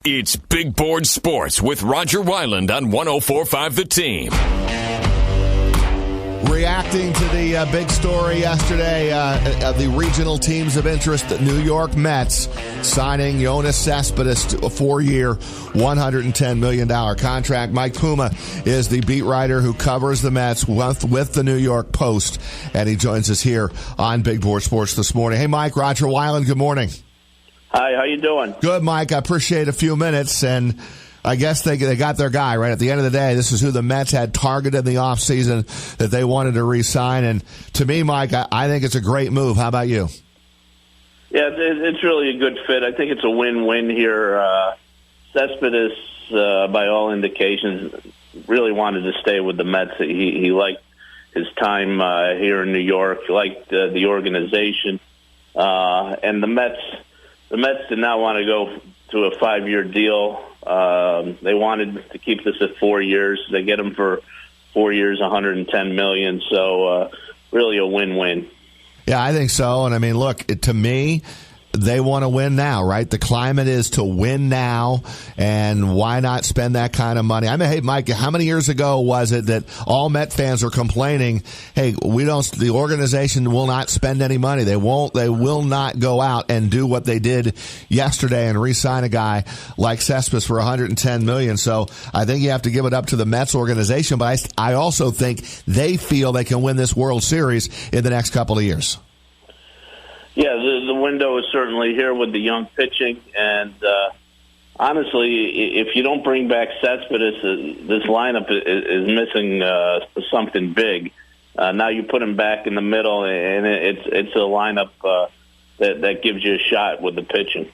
It's Big Board Sports with Roger Weiland on 104.5 The Team. Reacting to the big story yesterday of the regional teams of interest, the New York Mets signing Yoenis Cespedes to a 4-year, $110 million contract. Mike Puma is the beat writer who covers the Mets with the New York Post, and he joins us here on Big Board Sports this morning. Hey, Mike, Roger Weiland, good morning. Hi, how you doing? Good, Mike. I appreciate a few minutes, and I guess they got their guy, right? At the end of the day, this is who the Mets had targeted in the offseason that they wanted to re-sign. And to me, Mike, I think it's a great move. How about you? Yeah, it's really a good fit. I think it's a win-win here. Cespedes, by all indications, really wanted to stay with the Mets. He liked his time here in New York, liked the organization. And the Mets did not want to go to a 5-year deal. They wanted to keep this at 4 years. They get him for 4 years, $110 million. So really a win-win. Yeah, I think so. And I mean, look, to me, they want to win now, right? The climate is to win now, and why not spend that kind of money? I mean, hey, Mike, how many years ago was it that all Met fans were complaining, hey, the organization will not spend any money. They will not go out and do what they did yesterday and re-sign a guy like Cespedes for $110 million. So I think you have to give it up to the Mets organization, but I also think they feel they can win this World Series in the next couple of years. Yeah, the window is certainly here with the young pitching, and honestly, if you don't bring back Cespedes, this lineup is missing something big. Now you put him back in the middle, and it's a lineup that gives you a shot with the pitching.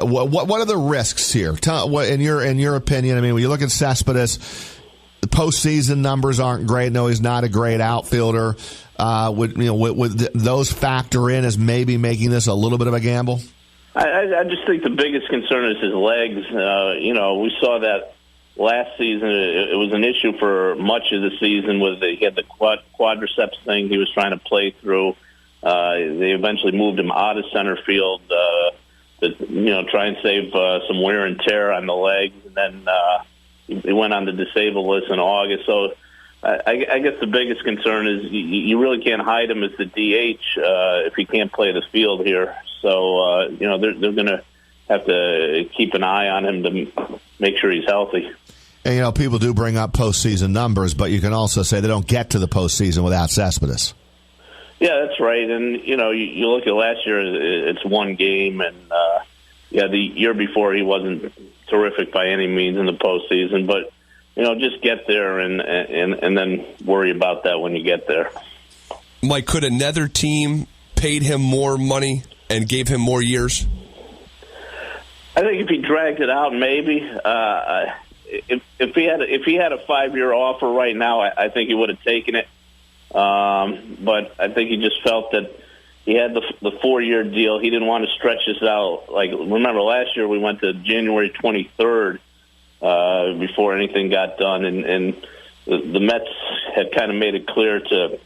What are the risks here? In your opinion, I mean, when you look at Cespedes, the postseason numbers aren't great. No, he's not a great outfielder. Would those factor in as maybe making this a little bit of a gamble? I just think the biggest concern is his legs. We saw that last season. It was an issue for much of the season. He had the quadriceps thing he was trying to play through. They eventually moved him out of center field to try and save some wear and tear on the legs, and then he went on the disabled list in August. So I guess the biggest concern is you really can't hide him as the DH if he can't play the field here. So, they're going to have to keep an eye on him to make sure he's healthy. And, people do bring up postseason numbers, but you can also say they don't get to the postseason without Cespedes. Yeah, that's right. And, you look at last year, it's one game. And, the year before he wasn't terrific by any means in the postseason. But, just get there and then worry about that when you get there. Mike, could another team paid him more money and gave him more years? I think if he dragged it out, maybe. If he had a 5-year offer right now, I think he would have taken it. But I think he just felt that he had the 4-year deal. He didn't want to stretch this out. Like, remember last year we went to January 23rd before anything got done, and the Mets had kind of made it clear to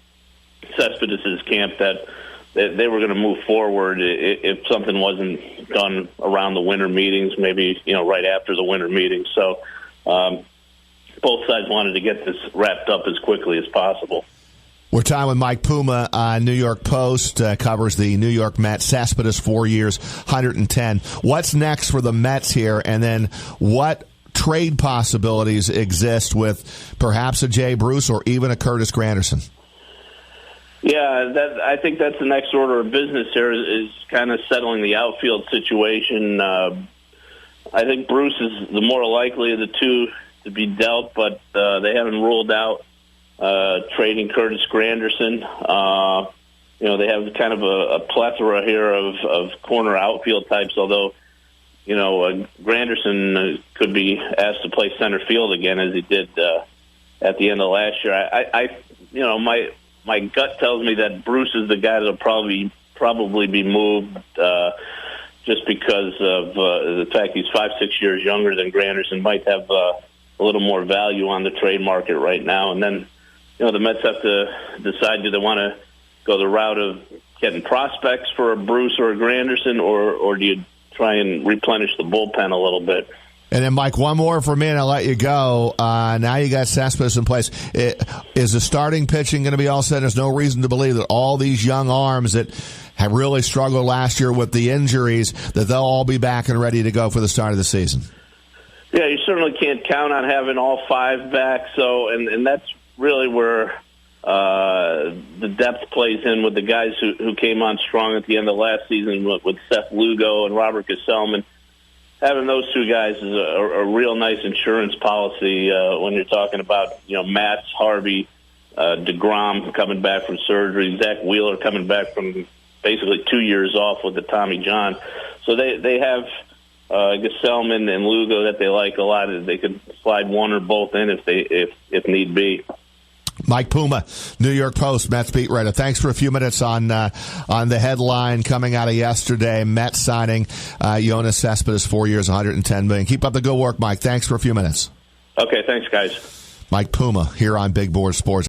Cespedes' camp that they were going to move forward if something wasn't done around the winter meetings, maybe right after the winter meetings. So both sides wanted to get this wrapped up as quickly as possible. We're talking with Mike Puma, New York Post, covers the New York Mets. Cespedes, 4 years, 110. What's next for the Mets here, and then what trade possibilities exist with perhaps a Jay Bruce or even a Curtis Granderson? Yeah, I think that's the next order of business here is kind of settling the outfield situation. I think Bruce is the more likely of the two to be dealt, but they haven't ruled out trading Curtis Granderson. They have kind of a plethora here of corner outfield types, although, Granderson could be asked to play center field again as he did at the end of last year. My gut tells me that Bruce is the guy that'll probably be moved just because of the fact he's 5-6 years younger than Granderson, might have a little more value on the trade market right now. And then, the Mets have to decide, do they want to go the route of getting prospects for a Bruce or a Granderson, or do you try and replenish the bullpen a little bit. And then, Mike, one more for me, and I'll let you go. Now you got Cespedes in place. Is the starting pitching going to be all set? There's no reason to believe that all these young arms that have really struggled last year with the injuries, that they'll all be back and ready to go for the start of the season. Yeah, you certainly can't count on having all 5 back. So, and that's really where the depth plays in with the guys who came on strong at the end of last season with Seth Lugo and Robert Gesellman. Having those 2 guys is a real nice insurance policy when you're talking about, Matz, Harvey, DeGrom coming back from surgery, Zach Wheeler coming back from basically 2 years off with the Tommy John. So they have Gesellman and Lugo that they like a lot. They could slide one or both in if need be. Mike Puma, New York Post, Mets beat writer. Thanks for a few minutes on the headline coming out of yesterday. Mets signing Yoenis Cespedes, 4 years, $110 million. Keep up the good work, Mike. Thanks for a few minutes. Okay, thanks, guys. Mike Puma here on Big Board Sports.